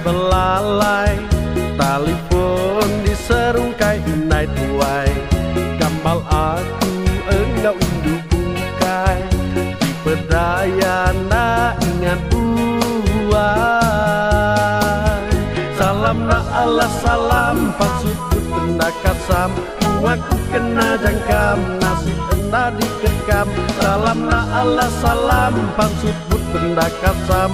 belalai, telepon diserungkai inai tuai. Gambal aku engkau indu bukai, di pedaya na ingat buai. Salam na Allah salam pasutut benda kasam, aku kena jangkam nasib enda dikekam. Salam na Allah salam pasutut benda kasam,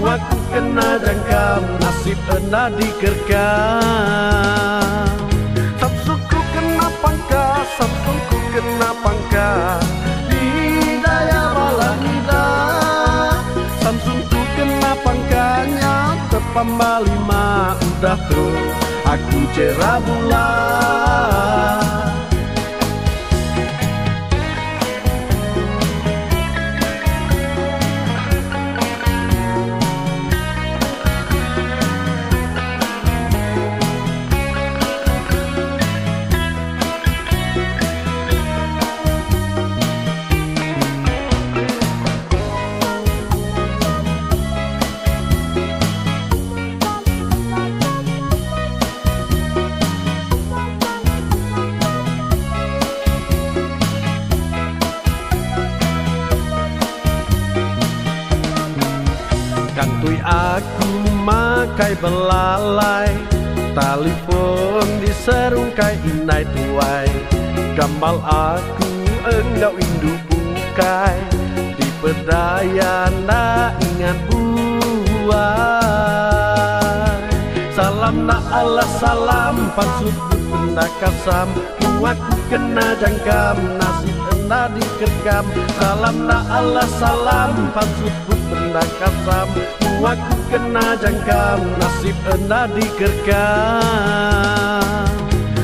aku kena jangkam nasib enda dikekam. Sabsuku kena pangka, sabsuku kena pangka, di daya balanida. Samsungku kena pangkanya, tepamba lima udah tuh aku cerah bulan. Kantui aku makai belalai, telepon diserungkai inai tuai. Gambal aku engkau indu bukai, di pedaya na ingat buai. Salam na Allah salam pasutut benda kasam, aku kena jangkam nasib enda dikekam. Salam na Allah salam pasutut benda kasam, aku kena jangkam nasib enda dikekam.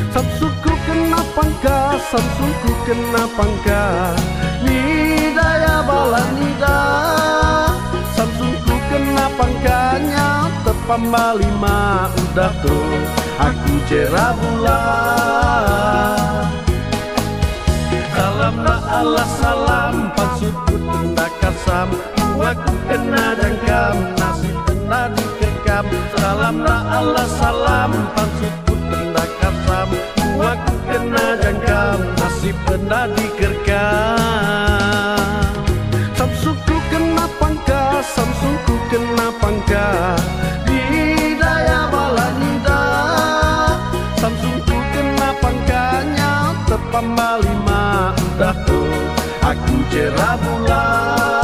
Samsuku kena pangka, samsuku kena pangka, nidaya balanida. Samsuku kena pangkanya, tepamba lima udah tuh aku cerah bulan. Salam na Allah salam pasutut benda kasam, aku kena jangkam nasib enda dikekam. Salam na Allah salam pasutut benda kasam, aku kena jangkam nasib enda dikekam. Samsuku kena pangka, samsuku kena pangka, di daya balanida. Samsuku kena pangkanya, tepamba lima udah tuh aku cerah bulan.